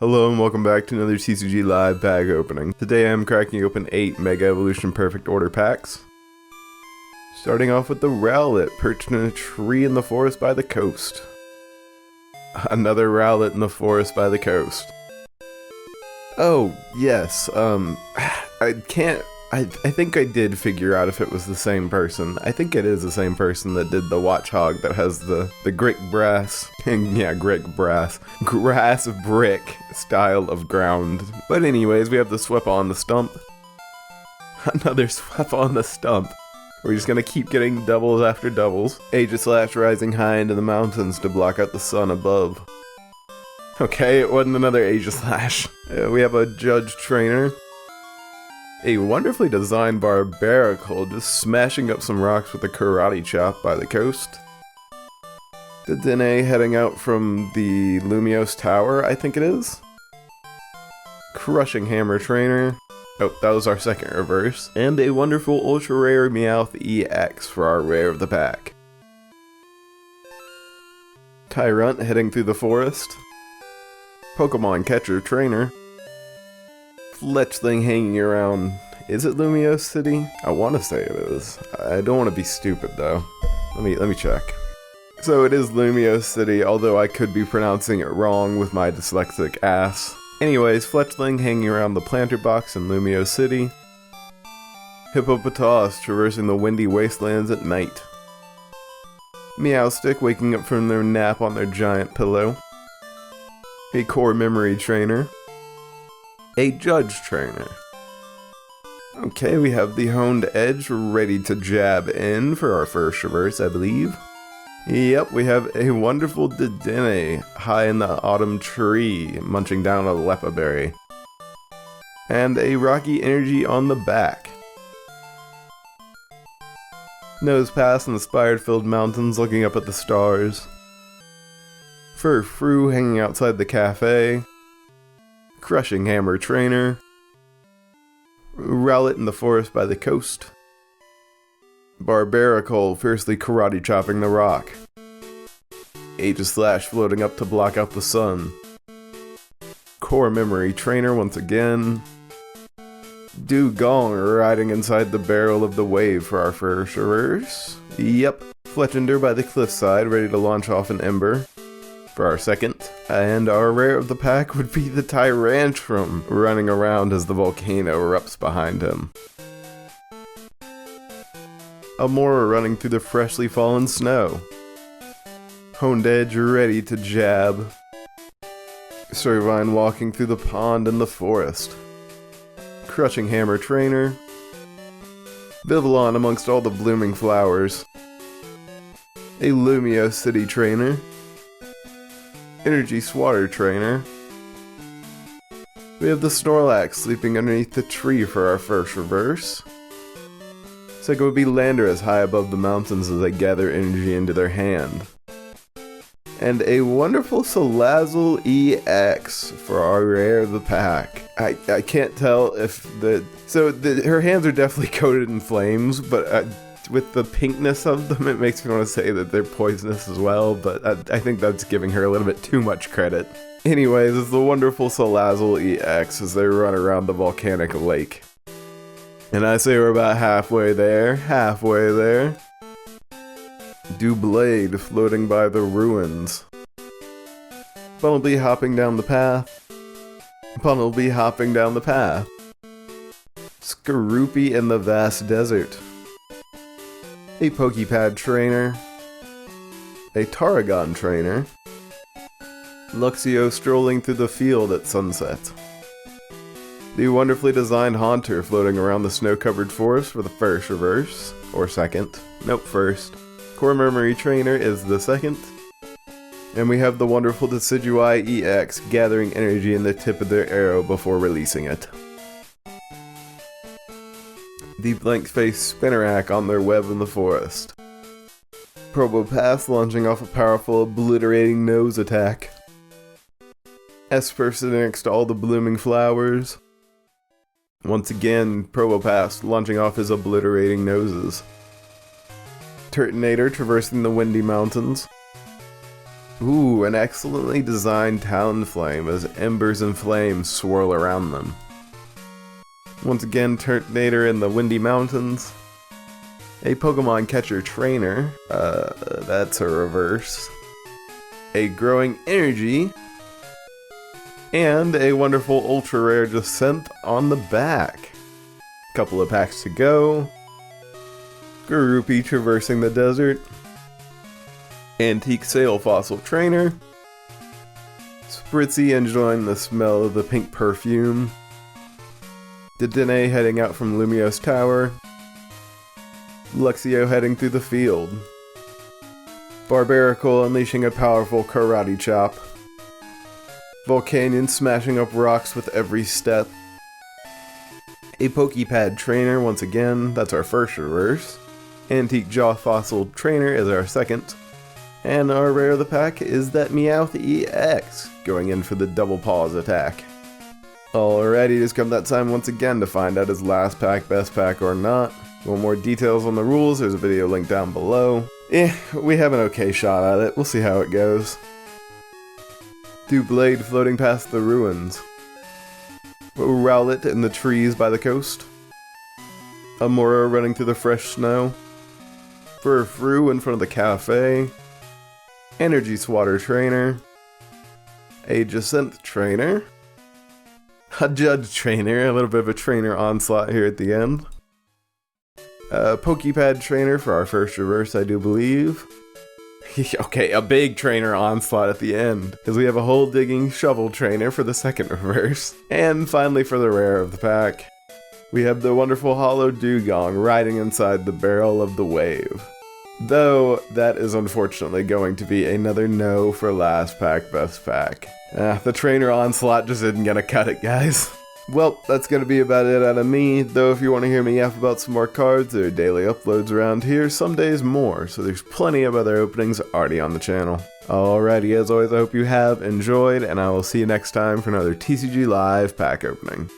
Hello and welcome back to another TCG Live pack opening. Today I'm cracking open 8 Mega Evolution Perfect Order packs. Starting off with the Rowlet, perched in a tree in the forest by the coast. Another Rowlet in the forest by the coast. Oh, yes, I think I did figure out if it was the same person. I think it is the same person that did the Watchhog that has the Grick Brass, yeah, Grick Brass, grass brick style of ground. But anyways, we have the Sweep on the Stump. Another Sweep on the Stump. We're just gonna keep getting doubles after doubles. Aegislash rising high into the mountains to block out the sun above. Okay, it wasn't another Aegislash. We have a Judge Trainer. A wonderfully designed Barbaracle just smashing up some rocks with a karate chop by the coast. Dedenne heading out from the Lumiose Tower, I think it is. Crushing Hammer Trainer. Oh, that was our second reverse. And a wonderful ultra rare Meowth EX for our rare of the pack. Tyrunt heading through the forest. Pokemon Catcher Trainer. Fletchling hanging around. Is it Lumiose City? I want to say it is. I don't want to be stupid though. Let me check. So it is Lumiose City, although I could be pronouncing it wrong with my dyslexic ass. Anyways, Fletchling hanging around the planter box in Lumiose City. Hippopotas traversing the windy wastelands at night. Meowstic waking up from their nap on their giant pillow. A Core Memory Trainer. A Judge Trainer. Okay, we have the Honed Edge ready to jab in for our first reverse, I believe. Yep, we have a wonderful Dedenne high in the autumn tree, munching down a Lepa berry. And a Rocky Energy on the back. Nosepass in the spire-filled mountains looking up at the stars. Furfrou hanging outside the cafe. Crushing Hammer Trainer. Rowlet in the forest by the coast. Barbaracle fiercely karate chopping the rock. Aegislash floating up to block out the sun. Core Memory Trainer once again. Dugong riding inside the barrel of the wave for our first reverse. Yep, Fletchender by the cliffside ready to launch off an Ember for our second. And our rare of the pack would be the Tyrantrum running around as the volcano erupts behind him. Amora running through the freshly fallen snow. Honed Edge ready to jab. Servine walking through the pond in the forest. Crushing Hammer Trainer. Vivillon amongst all the blooming flowers. A Lumiose City Trainer. Energy Swatter Trainer. We have the Snorlax sleeping underneath the tree for our first reverse. Second would be Landorus high above the mountains as they gather energy into their hand. And a wonderful Salazzle EX for our rare of the pack. I can't tell if her hands are definitely coated in flames, but with the pinkness of them, it makes me want to say that they're poisonous as well, but I think that's giving her a little bit too much credit. Anyways, it's the wonderful Salazzle EX as they run around the volcanic lake. And I say we're about halfway there. Doublade floating by the ruins. Bunnelby hopping down the path. Skorupi in the vast desert. A Pokepad Trainer. A Tarragon Trainer. Luxio strolling through the field at sunset. The wonderfully designed Haunter floating around the snow-covered forest for the first reverse. Or second. Nope, first. Core Memory Trainer is the second. And we have the wonderful Decidueye EX gathering energy in the tip of their arrow before releasing it. The blank-faced Spinnerack on their web in the forest. Probopass launching off a powerful obliterating nose attack. Esper sitting next to all the blooming flowers. Once again, Probopass launching off his obliterating noses. Turtonator traversing the windy mountains. Ooh, an excellently designed Talonflame as embers and flames swirl around them. Once again, Turtonator in the Windy Mountains. A Pokemon Catcher Trainer, that's a reverse. A Growing Energy. And a wonderful ultra rare Descent on the back. Couple of packs to go. Garupi traversing the desert. Antique Sail Fossil Trainer. Spritzy enjoying the smell of the pink perfume. Dedenne heading out from Lumiose Tower. Luxio heading through the field. Barbaracle unleashing a powerful karate chop. Volcanion smashing up rocks with every step. A Pokepad Trainer once again, that's our first reverse. Antique Jaw Fossil Trainer is our second. And our rare of the pack is that Meowth EX, going in for the double paws attack. Alrighty, it's come that time once again to find out is last pack best pack or not. Want more details on the rules, there's a video link down below. We have an okay shot at it, we'll see how it goes. Doublade floating past the ruins. Rowlet in the trees by the coast. Amora running through the fresh snow. Furfrou in front of the cafe. Energy Swatter Trainer. A Jacinth Trainer. A Judge Trainer, a little bit of a trainer onslaught here at the end. A Pokepad Trainer for our first reverse, I do believe. Okay, a big trainer onslaught at the end, because we have a hole digging shovel trainer for the second reverse. And finally for the rare of the pack, we have the wonderful Hollow Dugong riding inside the barrel of the wave. Though, that is unfortunately going to be another no for last pack best pack. The trainer onslaught just isn't gonna cut it, guys. Well, that's gonna be about it out of me, though if you want to hear me yap about some more cards, there are daily uploads around here, some days more, so there's plenty of other openings already on the channel. Alrighty, as always, I hope you have enjoyed, and I will see you next time for another TCG Live pack opening.